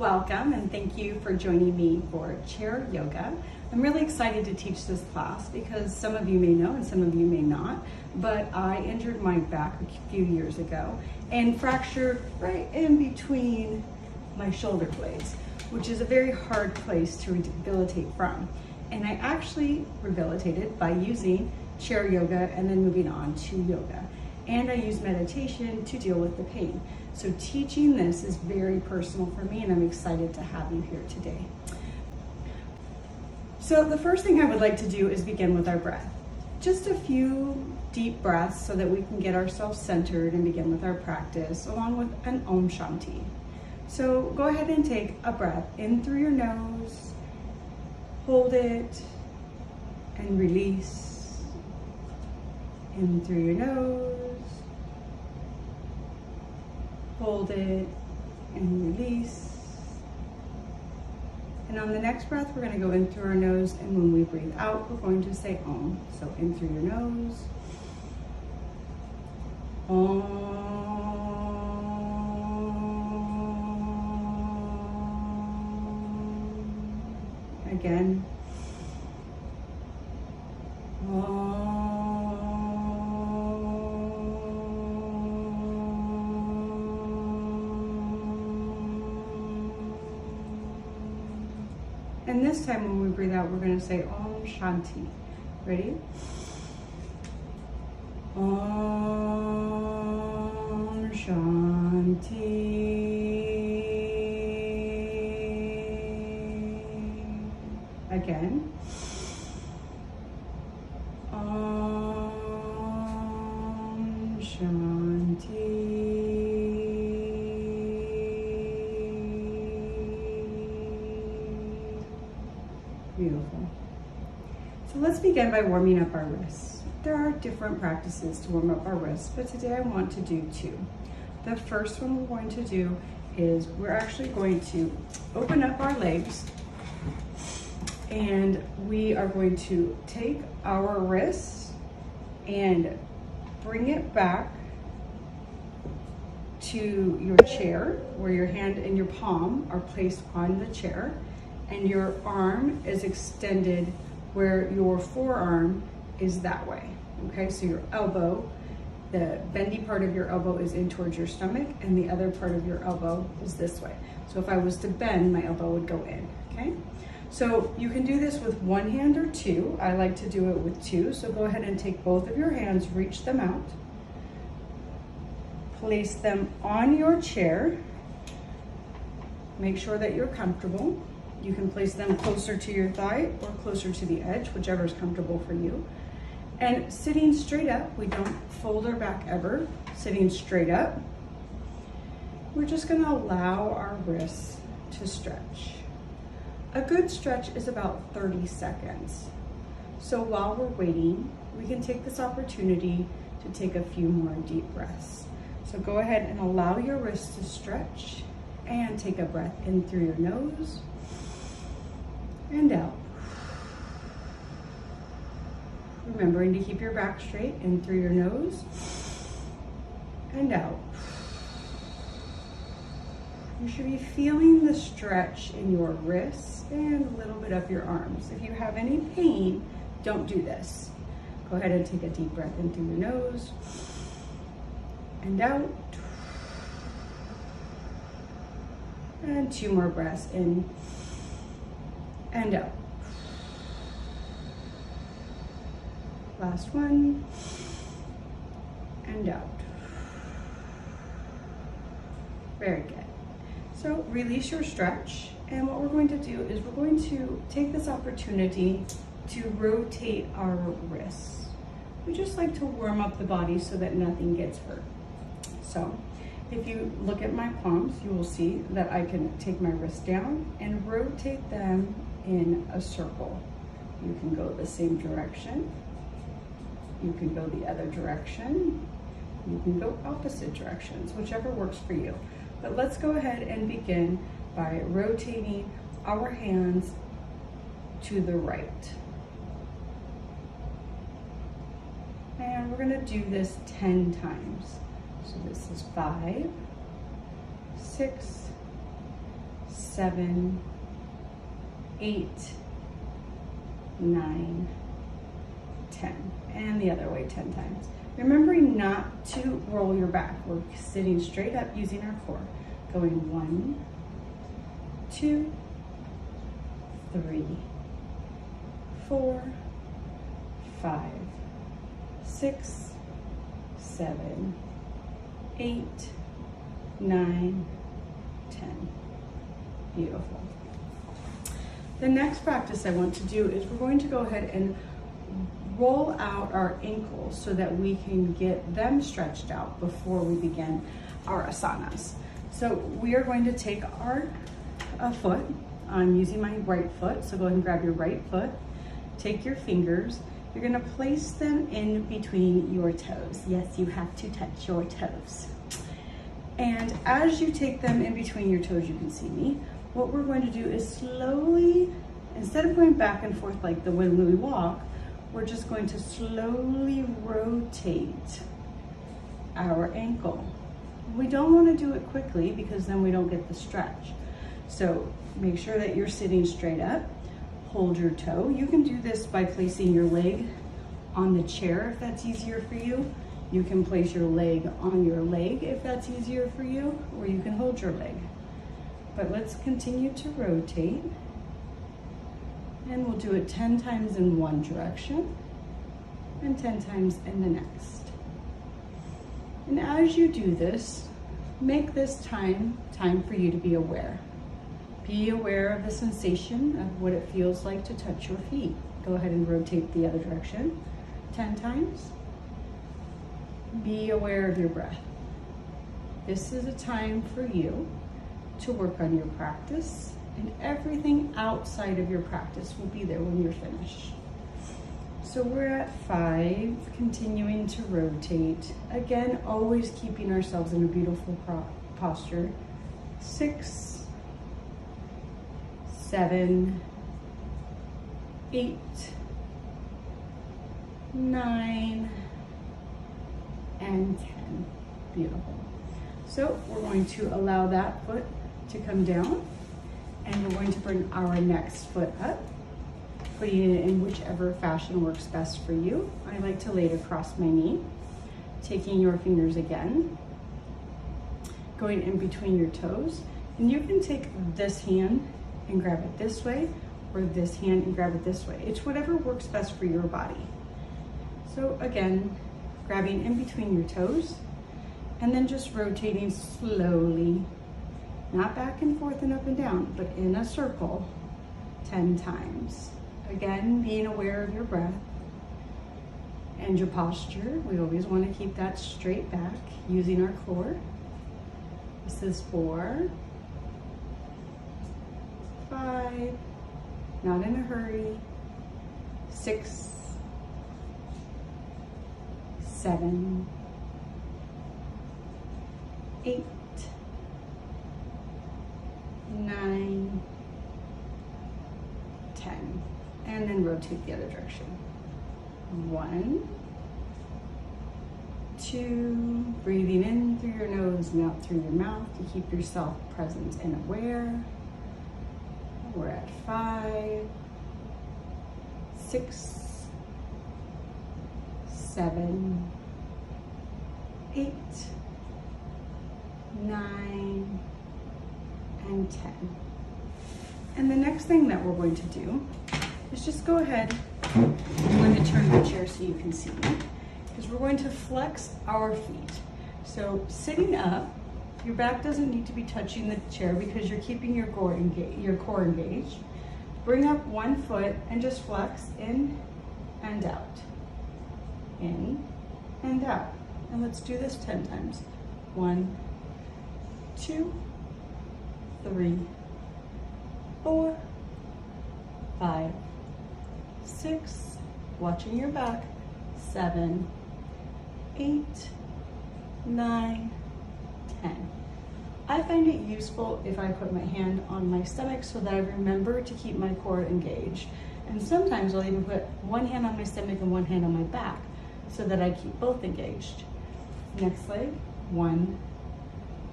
Welcome and thank you for joining me for chair yoga. I'm really excited to teach this class because some of you may know and some of you may not, but I injured my back a few years ago and fractured right in between my shoulder blades, which is a very hard place to rehabilitate from. And I actually rehabilitated by using chair yoga and then moving on to yoga. And I use meditation to deal with the pain. So teaching this is very personal for me and I'm excited to have you here today. So the first thing I would like to do is begin with our breath. Just a few deep breaths so that we can get ourselves centered and begin with our practice along with an Om Shanti. So go ahead and take a breath in through your nose, hold it and release. In through your nose, hold it and release. And on the next breath, we're going to go in through our nose, and when we breathe out, we're going to say Om. So in through your nose, Om. Again, Om. And this time when we breathe out, we're going to say Om Shanti. Ready? Om Shanti. Again. Om Shanti. Beautiful. So let's begin by warming up our wrists. There are different practices to warm up our wrists, but today I want to do two. The first one we're going to do is we're actually going to open up our legs and we are going to take our wrists and bring it back to your chair where your hand and your palm are placed on the chair. And your arm is extended where your forearm is that way, okay? So your elbow, the bendy part of your elbow is in towards your stomach and the other part of your elbow is this way. So if I was to bend, my elbow would go in, okay? So you can do this with one hand or two. I like to do it with two. So go ahead and take both of your hands, reach them out, place them on your chair. Make sure that you're comfortable. You can place them closer to your thigh or closer to the edge, whichever is comfortable for you. And sitting straight up, we don't fold our back ever. Sitting straight up, we're just gonna allow our wrists to stretch. A good stretch is about 30 seconds. So while we're waiting, we can take this opportunity to take a few more deep breaths. So go ahead and allow your wrists to stretch and take a breath in through your nose and out. Remembering to keep your back straight in through your nose and out. You should be feeling the stretch in your wrists and a little bit of your arms. If you have any pain, don't do this. Go ahead and take a deep breath in through your nose and out. And two more breaths in and out. Last one, and out. Very good. So release your stretch, and what we're going to do is we're going to take this opportunity to rotate our wrists. We just like to warm up the body so that nothing gets hurt. So if you look at my palms, you will see that I can take my wrists down and rotate them in a circle. You can go the same direction. You can go the other direction. You can go opposite directions, whichever works for you. But let's go ahead and begin by rotating our hands to the right. And we're gonna do this 10 times. So this is 5, 6, 7, 8, 9, 10. And the other way 10 times. Remembering not to roll your back. We're sitting straight up using our core. Going 1, 2, 3, 4, 5, 6, 7, 8, 9, 10. Beautiful. The next practice I want to do is we're going to go ahead and roll out our ankles so that we can get them stretched out before we begin our asanas. So we are going to take our foot. I'm using my right foot, so go ahead and grab your right foot. Take your fingers. You're gonna place them in between your toes. Yes, you have to touch your toes. And as you take them in between your toes, you can see me. What we're going to do is slowly, instead of going back and forth like the when we walk, we're just going to slowly rotate our ankle. We don't want to do it quickly because then we don't get the stretch. So make sure that you're sitting straight up. Hold your toe. You can do this by placing your leg on the chair if that's easier for you. You can place your leg on your leg if that's easier for you, or you can hold your leg. But let's continue to rotate. And we'll do it 10 times in one direction and 10 times in the next. And as you do this, make this time for you to be aware. Be aware of the sensation of what it feels like to touch your feet. Go ahead and rotate the other direction 10 times. Be aware of your breath. This is a time for you to work on your practice, and everything outside of your practice will be there when you're finished. So we're at 5, continuing to rotate. Again, always keeping ourselves in a beautiful posture. 6, 7, 8, 9, and 10. Beautiful. So we're going to allow that foot to come down, and we're going to bring our next foot up, putting it in whichever fashion works best for you. I like to lay it across my knee, taking your fingers again, going in between your toes, and you can take this hand and grab it this way, or this hand and grab it this way. It's whatever works best for your body. So again, grabbing in between your toes, and then just rotating slowly, not back and forth and up and down, but in a circle 10 times. Again, being aware of your breath and your posture. We always want to keep that straight back using our core. This is 4, 5, not in a hurry, 6, 7, 8, 9, 10, and then rotate the other direction. 1, 2, breathing in through your nose and out through your mouth to keep yourself present and aware. We're at 5, 6, 7, 8, 9, and 10. And the next thing that we're going to do is just go ahead. I'm going to turn the chair so you can see me, because we're going to flex our feet. So sitting up, your back doesn't need to be touching the chair because you're keeping your core engaged. Bring up one foot and just flex in and out. In and out. And let's do this 10 times. 1, 2, 3, 4, 5, 6, watching your back, 7, 8, 9, 10. I find it useful if I put my hand on my stomach so that I remember to keep my core engaged. And sometimes I'll even put one hand on my stomach and one hand on my back so that I keep both engaged. Next leg, 1,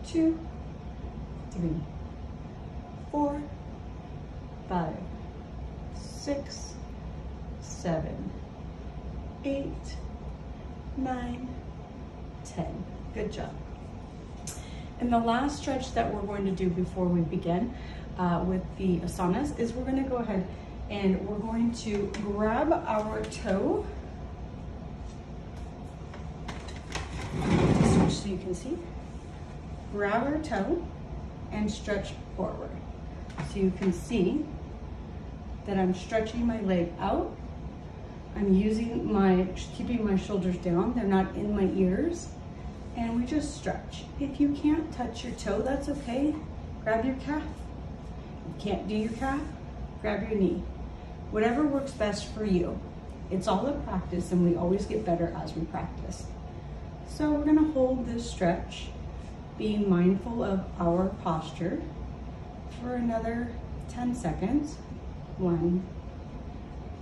2, 3, 4, 6, 7, 8, 9, 10. Good job. And the last stretch that we're going to do before we begin with the asanas is we're going to go ahead and we're going to grab our toe, switch so you can see, grab our toe and stretch forward. So you can see that I'm stretching my leg out. I'm keeping my shoulders down. They're not in my ears. And we just stretch. If you can't touch your toe, that's okay. Grab your calf. If you can't do your calf, grab your knee. Whatever works best for you. It's all a practice and we always get better as we practice. So we're gonna hold this stretch, being mindful of our posture for another 10 seconds. 1,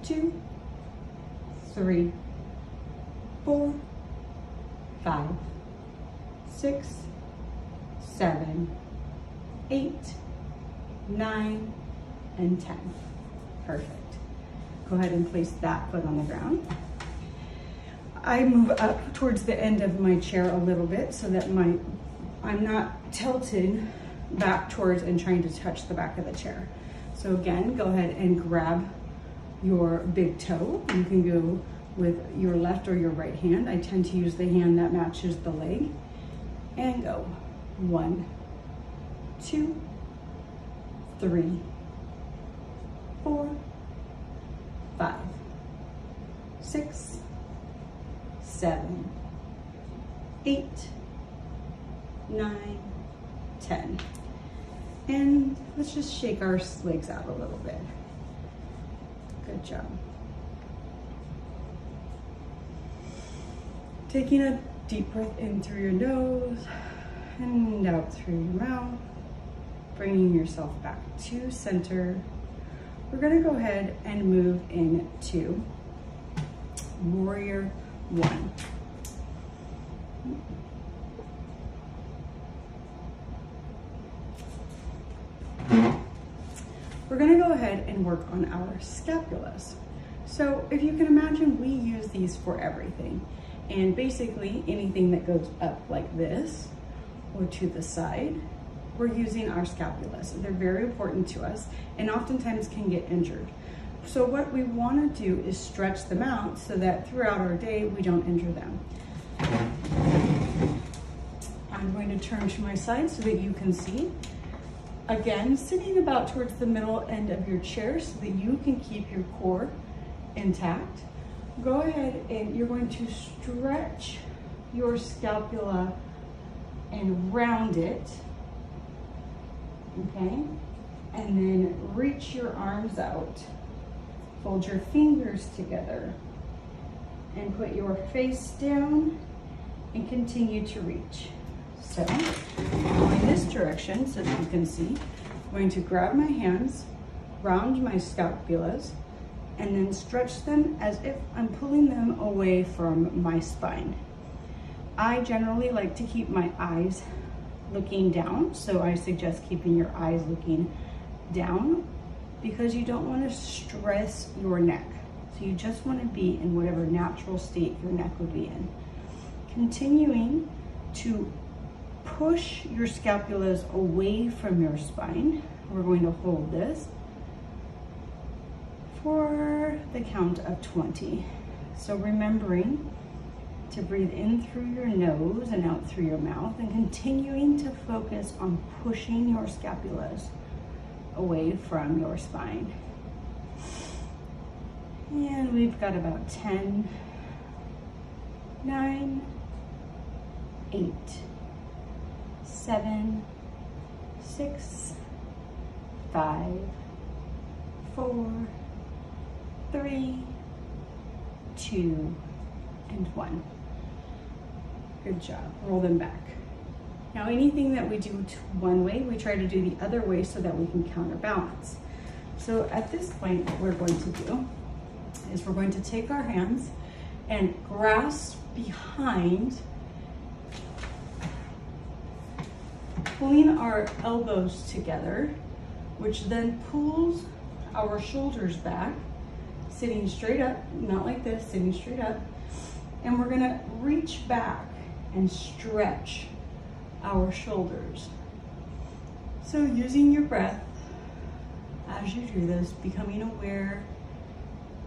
2, 3, 4, 5, 6, 7, 8, 9, and 10. Perfect. Go ahead and place that foot on the ground. I move up towards the end of my chair a little bit so that I'm not tilted back towards and trying to touch the back of the chair. So again, go ahead and grab your big toe. You can go with your left or your right hand. I tend to use the hand that matches the leg. And go. 1, 2, 3, 4, 5, 6, 7, 8, 9, 10. And let's just shake our legs out a little bit. Good job. Taking a deep breath in through your nose and out through your mouth, bringing yourself back to center. We're gonna go ahead and move into Warrior 1. We're gonna go ahead and work on our scapulas. So if you can imagine, we use these for everything. And basically anything that goes up like this or to the side, we're using our scapulas. They're very important to us and oftentimes can get injured. So what we wanna do is stretch them out so that throughout our day, we don't injure them. I'm going to turn to my side so that you can see. Again, sitting about towards the middle end of your chair so that you can keep your core intact. Go ahead and you're going to stretch your scapula and round it, okay? And then reach your arms out. Fold your fingers together and put your face down and continue to reach. So, going this direction so that you can see, I'm going to grab my hands, round my scapulas, and then stretch them as if I'm pulling them away from my spine. I generally like to keep my eyes looking down, so I suggest keeping your eyes looking down because you don't want to stress your neck. So you just want to be in whatever natural state your neck would be in. Continuing to push your scapulas away from your spine. We're going to hold this for the count of 20. So remembering to breathe in through your nose and out through your mouth and continuing to focus on pushing your scapulas away from your spine. And we've got about 10, 9, 8, 7, 6, 5, 4, 3, 2, and 1. Good job. Roll them back. Now anything that we do one way, we try to do the other way so that we can counterbalance. So at this point, what we're going to do is we're going to take our hands and grasp behind, pulling our elbows together, which then pulls our shoulders back sitting straight up, not like this, sitting straight up. And we're gonna reach back and stretch our shoulders. So using your breath as you do this, becoming aware,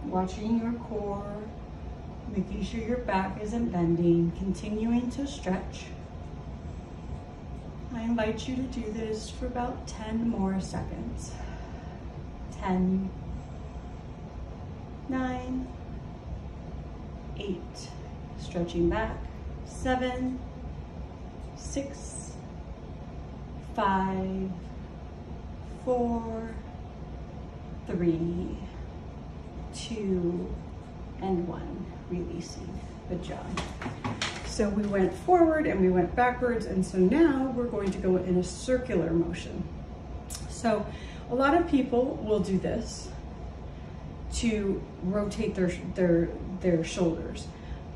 watching your core, making sure your back isn't bending, continuing to stretch. I invite you to do this for about 10 more seconds. 10, 9, 8, stretching back, 7, 6, 5, 4, 3, 2, and 1, releasing. Good job. So we went forward and we went backwards, and so now we're going to go in a circular motion. So a lot of people will do this to rotate their shoulders.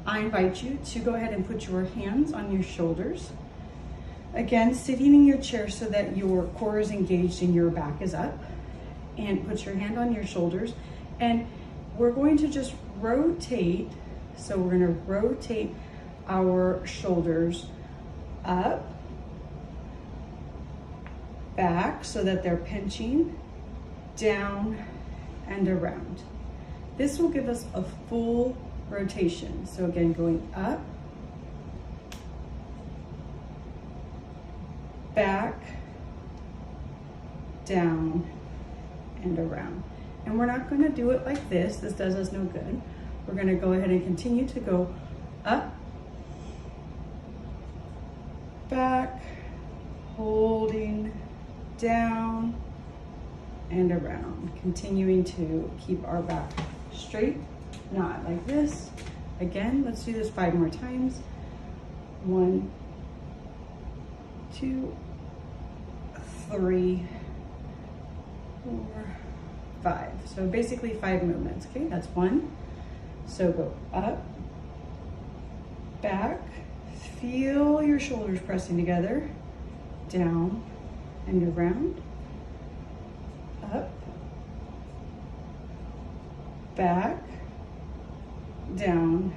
I invite you to go ahead and put your hands on your shoulders. Again, sitting in your chair so that your core is engaged and your back is up. And put your hand on your shoulders. And we're going to just rotate. So we're going to rotate our shoulders up, back so that they're pinching, down, and around. This will give us a full rotation. So again, going up, back, down, and around. And we're not going to do it like this. This does us no good. We're going to go ahead and continue to go up, back, holding, down, and around. Continuing to keep our back straight, not like this. Again, let's do this 5 more times. 1, 2, 3, 4, 5. So basically 5 movements. Okay, that's 1. So go up, back, feel your shoulders pressing together, down and around, up, back, down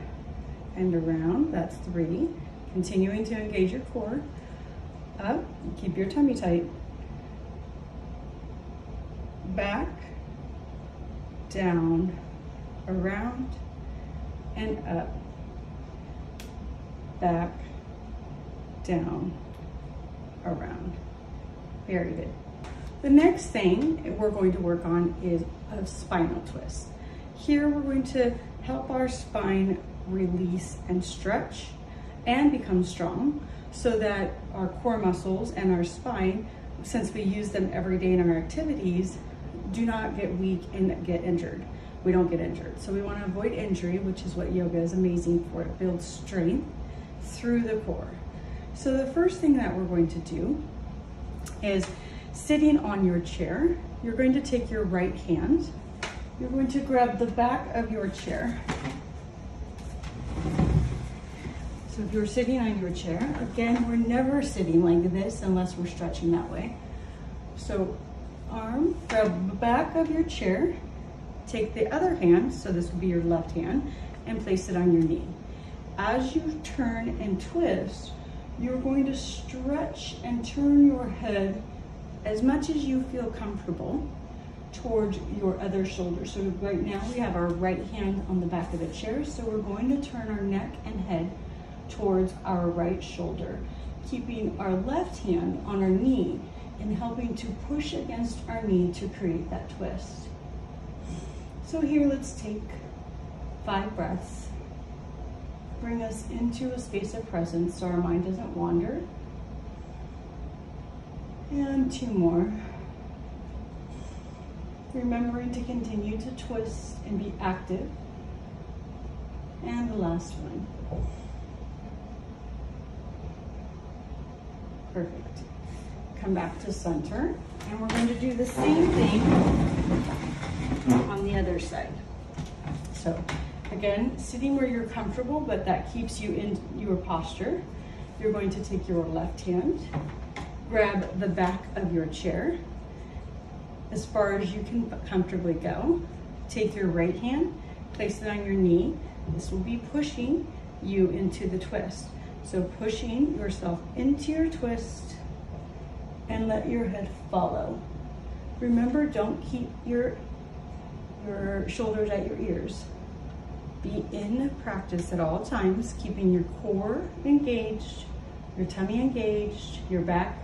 and around. That's 3. Continuing to engage your core. Up, keep your tummy tight. Back, down, around, and up, back, down, around. Very good. The next thing we're going to work on is a spinal twist. Here we're going to help our spine release and stretch and become strong so that our core muscles and our spine, since we use them every day in our activities, do not get weak and get injured. We don't get injured. So we want to avoid injury, which is what yoga is amazing for. It builds strength through the core. So the first thing that we're going to do is sitting on your chair. You're going to take your right hand. You're going to grab the back of your chair. So if you're sitting on your chair, again, we're never sitting like this unless we're stretching that way. So arm, grab the back of your chair, take the other hand, so this would be your left hand, and place it on your knee. As you turn and twist, you're going to stretch and turn your head as much as you feel comfortable towards your other shoulder. So right now we have our right hand on the back of the chair, so we're going to turn our neck and head towards our right shoulder, keeping our left hand on our knee and helping to push against our knee to create that twist. So here, let's take 5 breaths. Bring us into a space of presence so our mind doesn't wander. And 2 more. Remembering to continue to twist and be active. And the last one. Perfect. Come back to center, and we're going to do the same thing on the other side. So again, sitting where you're comfortable, but that keeps you in your posture. You're going to take your left hand, grab the back of your chair as far as you can comfortably go, Take your right hand, place it on your knee. This will be pushing you into the twist. So pushing yourself into your twist and let your head follow. Remember, don't keep your shoulders at your ears. Be in practice at all times, keeping your core engaged, your tummy engaged, your back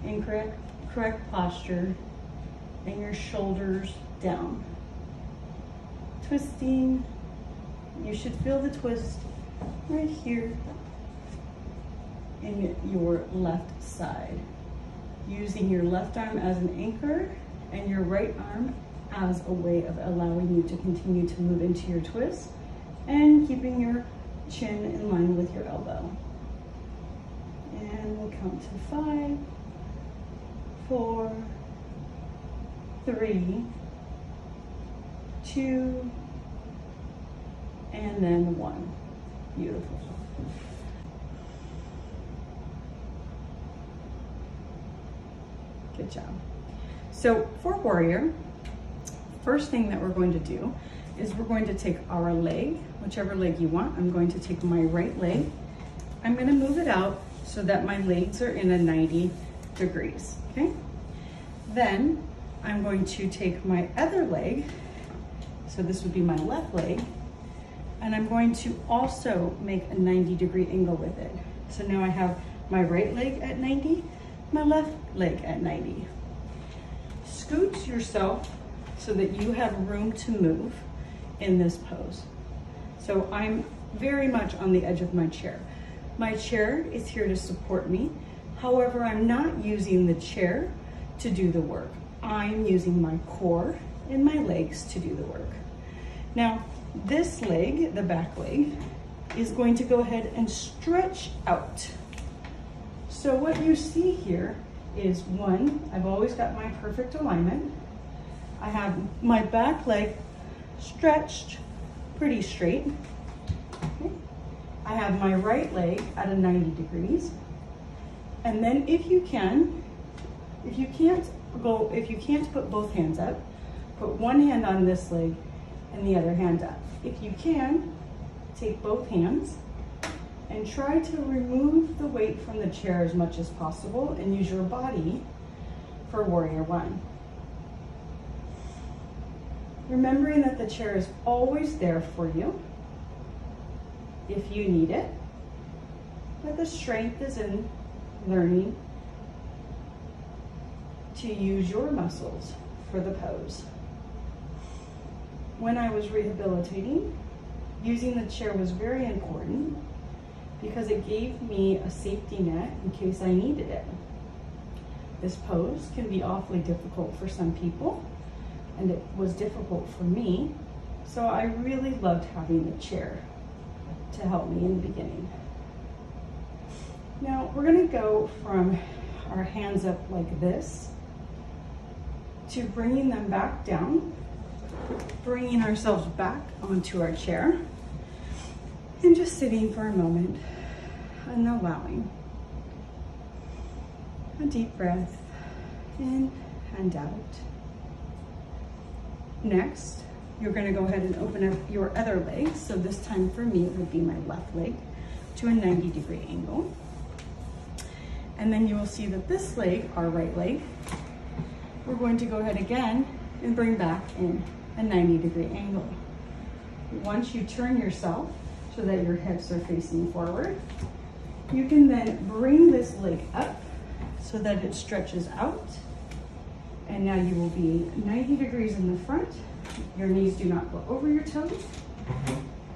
in correct posture, and your shoulders down. Twisting, you should feel the twist right here in your left side. Using your left arm as an anchor and your right arm as a way of allowing you to continue to move into your twist and keeping your chin in line with your elbow. And we'll count to 5, 4, 3, 2, and then 1. Beautiful. Good job. So for warrior, first thing that we're going to do is we're going to take our leg, whichever leg you want. I'm going to take my right leg. I'm going to move it out so that my legs are in a 90 degrees, okay? Then I'm going to take my other leg, so this would be my left leg, and I'm going to also make a 90-degree angle with it. So now I have my right leg at 90, my left leg at 90. Scoot yourself so that you have room to move in this pose. So I'm very much on the edge of my chair. My chair is here to support me. However, I'm not using the chair to do the work. I'm using my core and my legs to do the work. Now, this leg, the back leg, is going to go ahead and stretch out. So what you see here is one, I've always got my perfect alignment. I have my back leg stretched pretty straight. Okay. I have my right leg at a 90 degrees. And then if you can't put both hands up, put one hand on this leg and the other hand up. If you can, take both hands and try to remove the weight from the chair as much as possible and use your body for warrior one. Remembering that the chair is always there for you if you need it, but the strength is in learning to use your muscles for the pose. When I was rehabilitating, using the chair was very important because it gave me a safety net in case I needed it. This pose can be awfully difficult for some people, and it was difficult for me, so I really loved having the chair to help me in the beginning. Now we're gonna go from our hands up like this to bringing them back down, bringing ourselves back onto our chair, and just sitting for a moment and allowing a deep breath in and out. Next, you're going to go ahead and open up your other leg. So this time for me, it would be my left leg to a 90-degree angle. And then you will see that this leg, our right leg, we're going to go ahead again and bring back in a 90-degree angle. Once you turn yourself so that your hips are facing forward, you can then bring this leg up so that it stretches out. And now you will be 90 degrees in the front. Your knees do not go over your toes.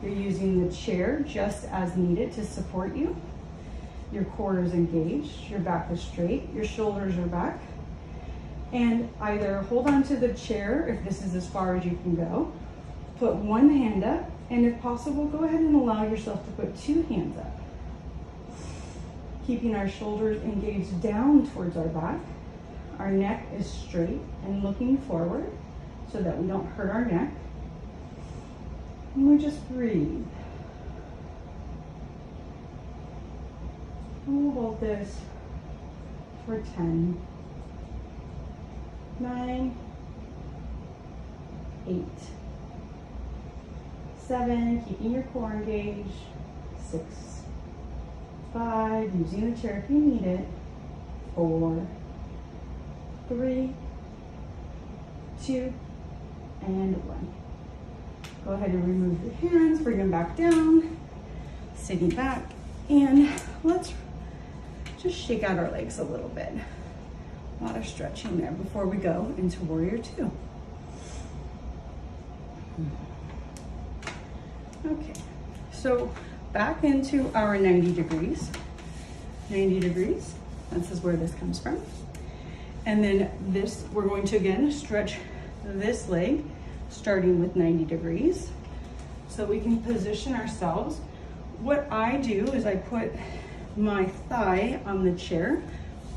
You're using the chair just as needed to support you. Your core is engaged, your back is straight, your shoulders are back. And either hold on to the chair if this is as far as you can go, put one hand up, and if possible, go ahead and allow yourself to put two hands up. Keeping our shoulders engaged down towards our back. Our neck is straight and looking forward so that we don't hurt our neck. And we just breathe. And we'll hold this for 10, 9, 8, 7, keeping your core engaged. 6, 5, using the chair if you need it. 4, 3, 2, and 1. Go ahead and remove your hands, bring them back down, sitting back, and let's just shake out our legs a little bit. A lot of stretching there before we go into Warrior 2. Okay, so back into our 90 degrees. 90 degrees, this is where this comes from. And then this, we're going to again stretch this leg, starting with 90 degrees. So we can position ourselves. What I do is I put my thigh on the chair.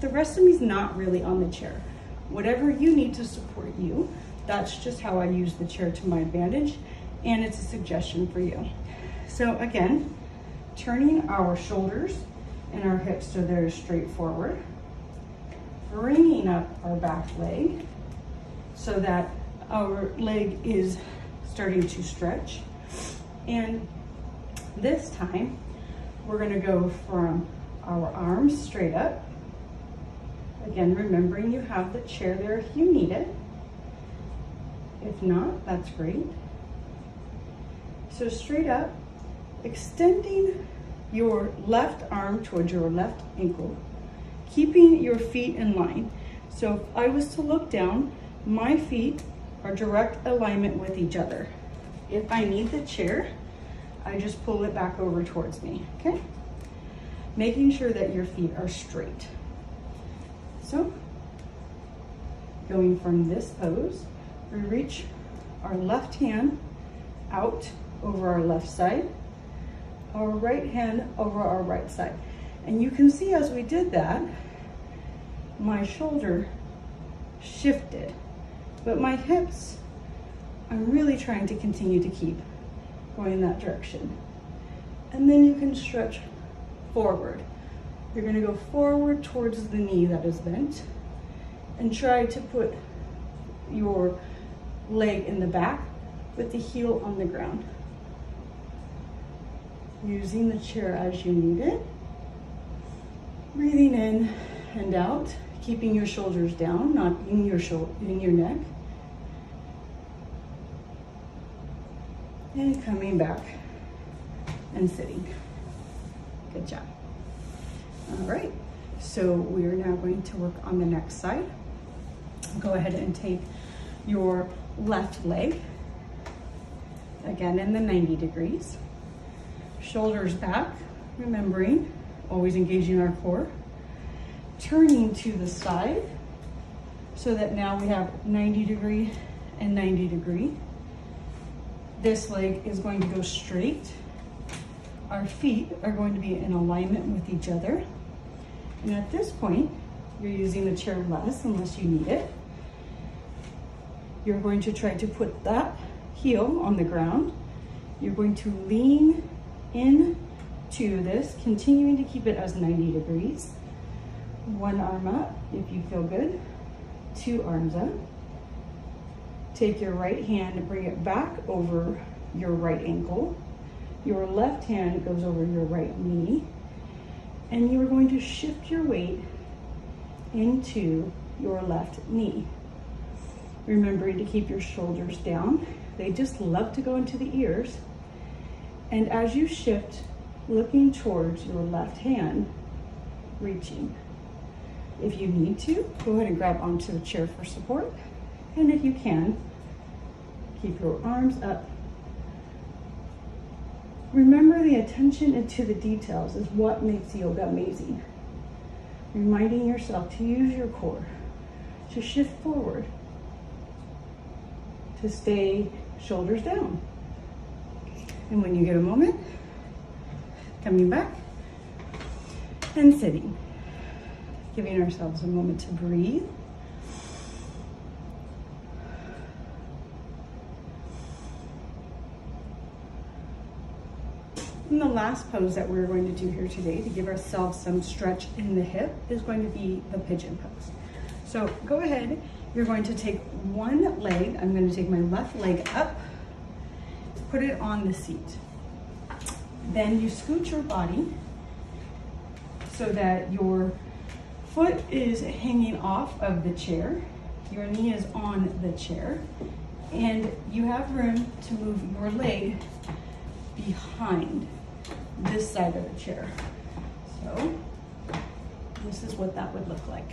The rest of me is not really on the chair. Whatever you need to support you, that's just how I use the chair to my advantage, and it's a suggestion for you. So again, turning our shoulders and our hips so they're straight forward, bringing up our back leg so that our leg is starting to stretch. And this time, we're gonna go from our arms straight up. Again, remembering you have the chair there if you need it. If not, that's great. So straight up, extending your left arm towards your left ankle, keeping your feet in line. So if I was to look down, my feet are direct alignment with each other. If I need the chair, I just pull it back over towards me, okay? Making sure that your feet are straight. So, going from this pose, we reach our left hand out over our left side, our right hand over our right side. And you can see as we did that, my shoulder shifted, but my hips, I'm really trying to continue to keep going in that direction. And then you can stretch forward. You're gonna go forward towards the knee that is bent and try to put your leg in the back with the heel on the ground. Using the chair as you need it. Breathing in and out, keeping your shoulders down, not in your neck. And coming back and sitting. Good job. All right, so we're now going to work on the next side. Go ahead and take your left leg, again in the 90 degrees. Shoulders back, remembering, always engaging our core. Turning to the side, so that now we have 90 degree and 90 degree. This leg is going to go straight. Our feet are going to be in alignment with each other. And at this point, you're using the chair less unless you need it. You're going to try to put that heel on the ground. You're going to lean into this, continuing to keep it as 90 degrees. One arm up if you feel good. 2 arms up. Take your right hand and bring it back over your right ankle. Your left hand goes over your right knee. And you are going to shift your weight into your left knee. Remembering to keep your shoulders down. They just love to go into the ears. And as you shift, looking towards your left hand, reaching. If you need to, go ahead and grab onto the chair for support. And if you can, keep your arms up. Remember, the attention into the details is what makes yoga amazing. Reminding yourself to use your core, to shift forward, to stay shoulders down. And when you get a moment, coming back and sitting. Giving ourselves a moment to breathe. And the last pose that we're going to do here today to give ourselves some stretch in the hip is going to be the pigeon pose. So go ahead, you're going to take one leg, I'm going to take my left leg up, put it on the seat. Then you scoot your body so that your foot is hanging off of the chair, your knee is on the chair, and you have room to move your leg behind this side of the chair. So this is what that would look like.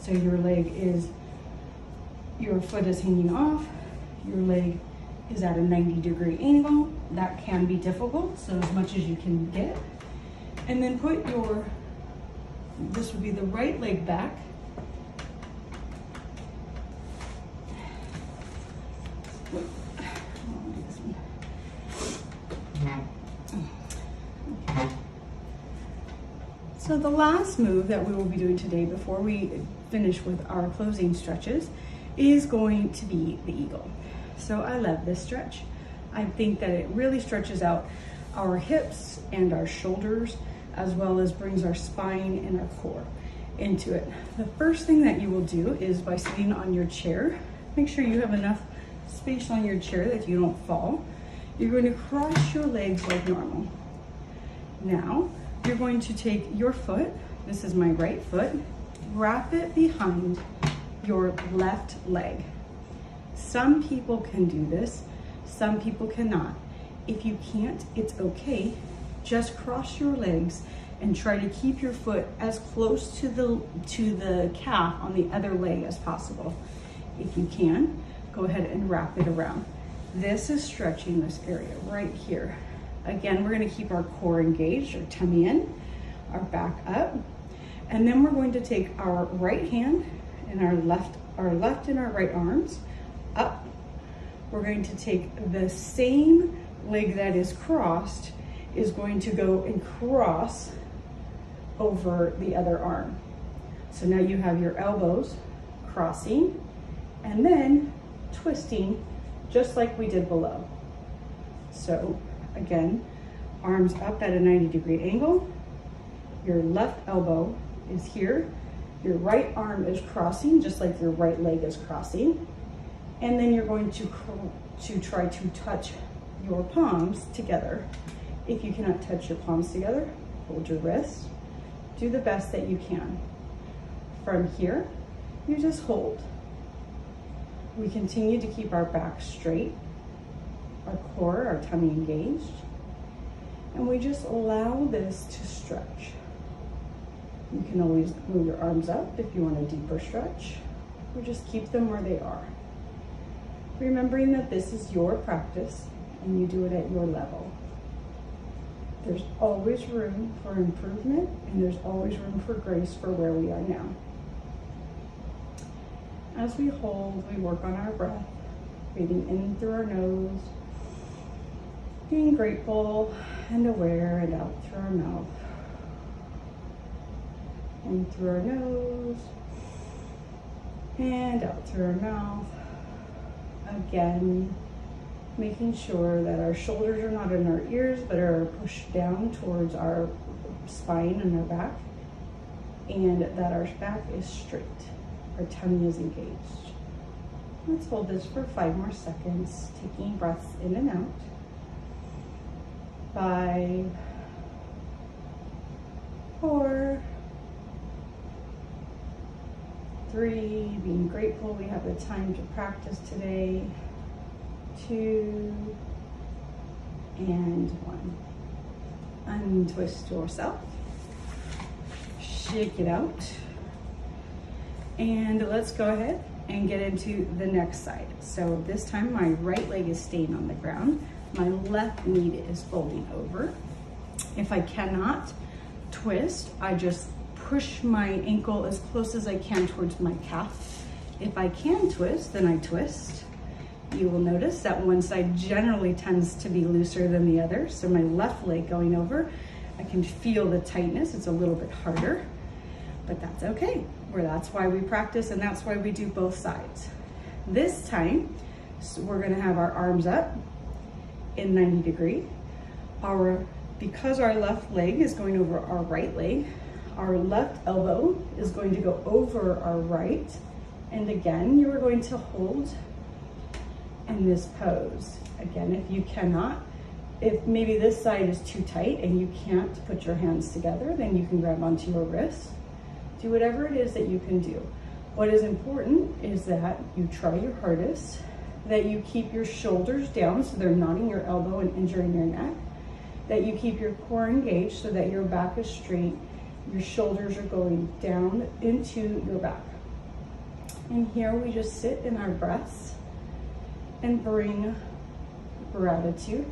So your foot is hanging off, your leg is at a 90-degree angle. That can be difficult, so as much as you can get. And then put this would be the right leg back. So the last move that we will be doing today before we finish with our closing stretches is going to be the eagle. So I love this stretch. I think that it really stretches out our hips and our shoulders, as well as brings our spine and our core into it. The first thing that you will do is, by sitting on your chair, make sure you have enough space on your chair that you don't fall. You're going to cross your legs like normal. Now, you're going to take your foot, this is my right foot, wrap it behind your left leg. Some people can do this, some people cannot. If you can't, it's okay. Just cross your legs and try to keep your foot as close to the calf on the other leg as possible. If you can, go ahead and wrap it around. This is stretching this area right here. Again, we're going to keep our core engaged, our tummy in, our back up, and then we're going to take our right hand and our left and our right arms up. We're going to take the same leg that is crossed is going to go and cross over the other arm. So now you have your elbows crossing and then twisting just like we did below. So again, arms up at a 90-degree angle. Your left elbow is here. Your right arm is crossing just like your right leg is crossing. And then you're going to try to touch your palms together. If you cannot touch your palms together, hold your wrist. Do the best that you can. From here, you just hold. We continue to keep our back straight, our core, our tummy engaged, and we just allow this to stretch. You can always move your arms up if you want a deeper stretch, or just keep them where they are. Remembering that this is your practice and you do it at your level. There's always room for improvement, and there's always room for grace for where we are now. As we hold, we work on our breath, breathing in through our nose, being grateful and aware, and out through our mouth. In through our nose, and out through our mouth. Again, making sure that our shoulders are not in our ears, but are pushed down towards our spine and our back, and that our back is straight, our tummy is engaged. Let's hold this for 5 more seconds, taking breaths in and out. 5, 4, 3, being grateful we have the time to practice today. 2, and 1. Untwist yourself. Shake it out. And let's go ahead and get into the next side. So this time my right leg is staying on the ground. My left knee is folding over. If I cannot twist, I just push my ankle as close as I can towards my calf. If I can twist, then I twist. You will notice that one side generally tends to be looser than the other. So my left leg going over, I can feel the tightness. It's a little bit harder, but that's okay. That's why we practice, and that's why we do both sides. This time, so we're gonna have our arms up in 90 degree. Because our left leg is going over our right leg, our left elbow is going to go over our right. And again, you are going to hold in this pose. Again, if you cannot, if maybe this side is too tight and you can't put your hands together, then you can grab onto your wrists. Do whatever it is that you can do. What is important is that you try your hardest, that you keep your shoulders down so they're not in your elbow and injuring your neck, that you keep your core engaged so that your back is straight, your shoulders are going down into your back. And here we just sit in our breaths and bring gratitude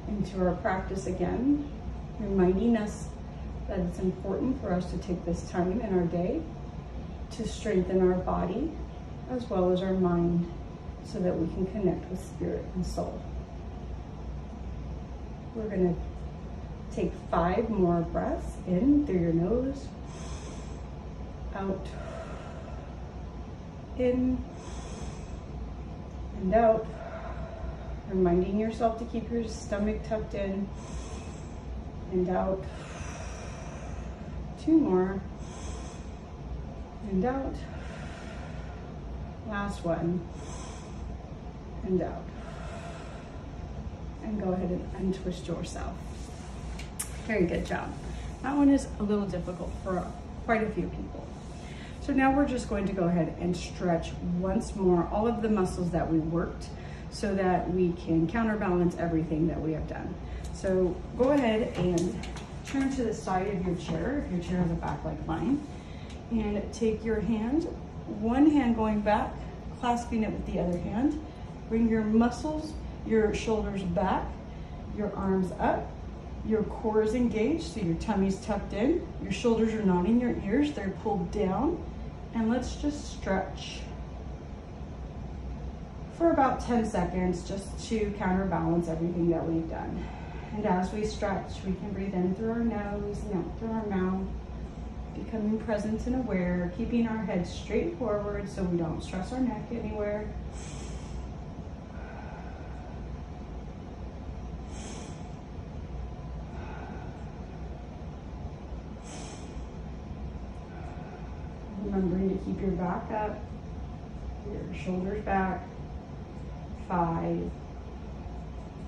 into our practice again, reminding us that it's important for us to take this time in our day to strengthen our body as well as our mind so that we can connect with spirit and soul. We're going to take 5 more breaths in through your nose, out, in, and out. Reminding yourself to keep your stomach tucked in and out. 2 more and out. Last one and out. And go ahead and untwist yourself. Very good job. That one is a little difficult for quite a few people. So now we're just going to go ahead and stretch once more all of the muscles that we worked so that we can counterbalance everything that we have done. So go ahead and turn to the side of your chair, if your chair has a back like mine, and take your hand, one hand going back, clasping it with the other hand. Bring your muscles, your shoulders back, your arms up, your core is engaged, so your tummy's tucked in, your shoulders are not in your ears, they're pulled down, and let's just stretch for about 10 seconds just to counterbalance everything that we've done. And as we stretch, we can breathe in through our nose and out through our mouth, becoming present and aware, keeping our head straight forward so we don't stress our neck anywhere. Remembering to keep your back up, your shoulders back. 5,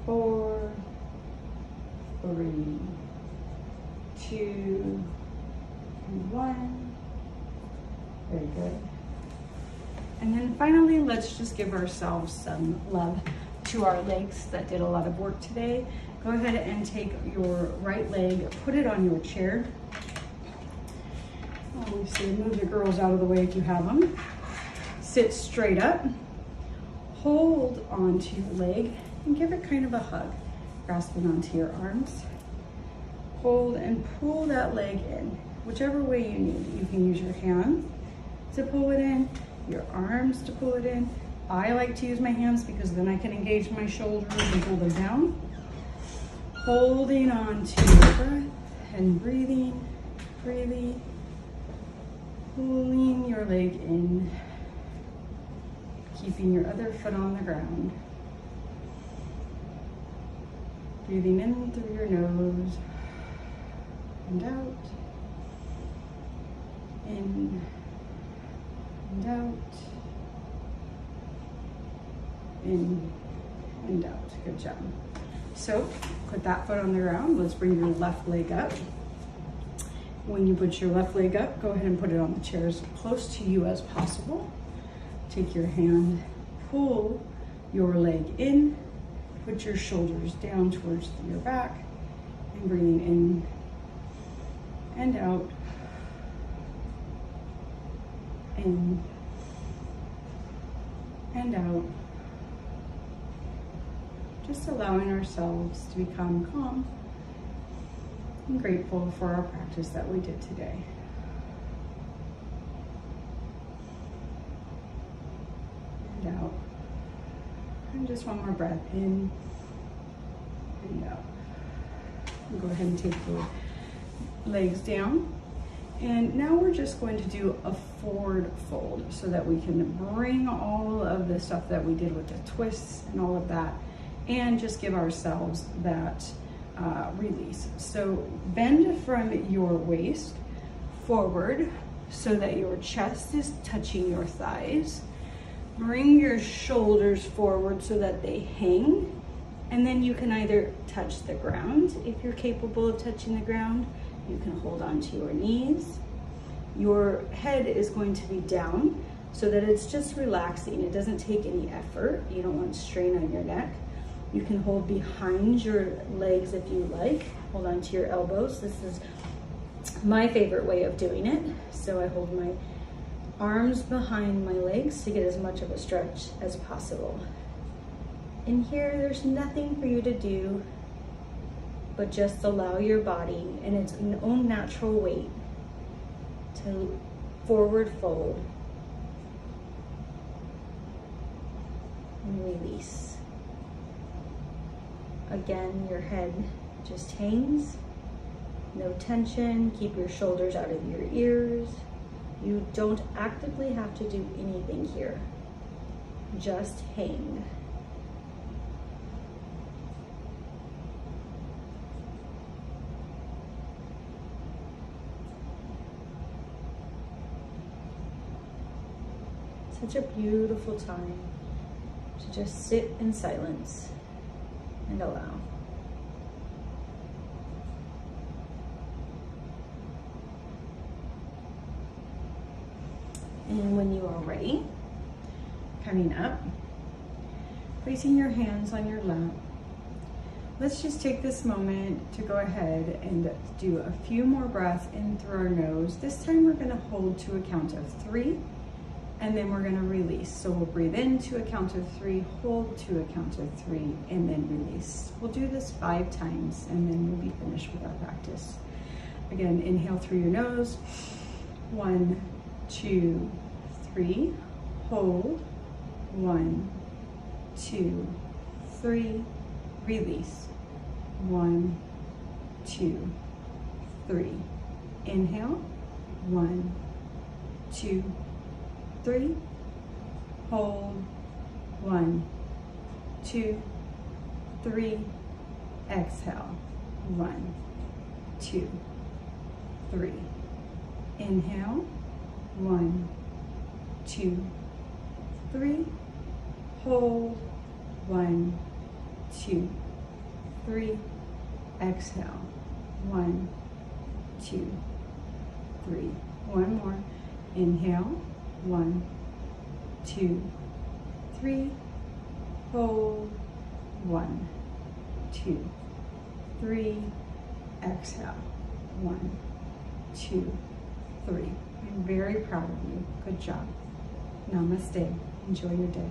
4, 3, 2, and 1. Very good. And then finally, let's just give ourselves some love to our legs that did a lot of work today. Go ahead and take your right leg, put it on your chair. Obviously, move the girls out of the way if you have them. Sit straight up. Hold onto your leg and give it kind of a hug, grasping onto your arms. Hold and pull that leg in, whichever way you need. You can use your hand to pull it in, your arms to pull it in. I like to use my hands because then I can engage my shoulders and pull them down. Holding on to your breath and breathing freely, pulling your leg in. Keeping your other foot on the ground. Breathing in through your nose and out. In and out. In and out. Good job. So put that foot on the ground. Let's bring your left leg up. When you put your left leg up, go ahead and put it on the chair as close to you as possible. Take your hand, pull your leg in, put your shoulders down towards your back, and breathing in and out, in and out. Just allowing ourselves to become calm and grateful for our practice that we did today. Out. And just one more breath in and out. And go ahead and take your legs down. And now we're just going to do a forward fold so that we can bring all of the stuff that we did with the twists and all of that and just give ourselves that release. So bend from your waist forward so that your chest is touching your thighs. Bring your shoulders forward so that they hang, and then you can either touch the ground. If you're capable of touching the ground, you can hold on to your knees. Your head is going to be down so that it's just relaxing. It doesn't take any effort. You don't want strain on your neck. You can hold behind your legs if you like. Hold on to your elbows. This is my favorite way of doing it. So I hold my arms behind my legs to get as much of a stretch as possible. And here, there's nothing for you to do but just allow your body in its own natural weight to forward fold and release. Again, your head just hangs, no tension. Keep your shoulders out of your ears. You don't actively have to do anything here. Just hang. Such a beautiful time to just sit in silence and allow. And when you are ready, coming up, placing your hands on your lap, let's just take this moment to go ahead and do a few more breaths in through our nose. This time we're going to hold to a count of 3, and then we're going to release. So we'll breathe in to a count of 3, hold to a count of 3, and then release. We'll do this 5 times, and then we'll be finished with our practice. Again, inhale through your nose. 1, 2, 3, hold. 1, 2, 3, release. 1, 2, 3. Inhale. 1, 2, 3. Hold. 1, 2, 3. Exhale. 1, 2, 3. Inhale. 1, 2, 3. Hold. 1, 2, 3. Exhale. 1, 2, 3. One more. Inhale. 1, 2, 3. Hold. 1, 2, 3. Exhale. 1, 2, 3. I'm very proud of you. Good job. Namaste. Enjoy your day.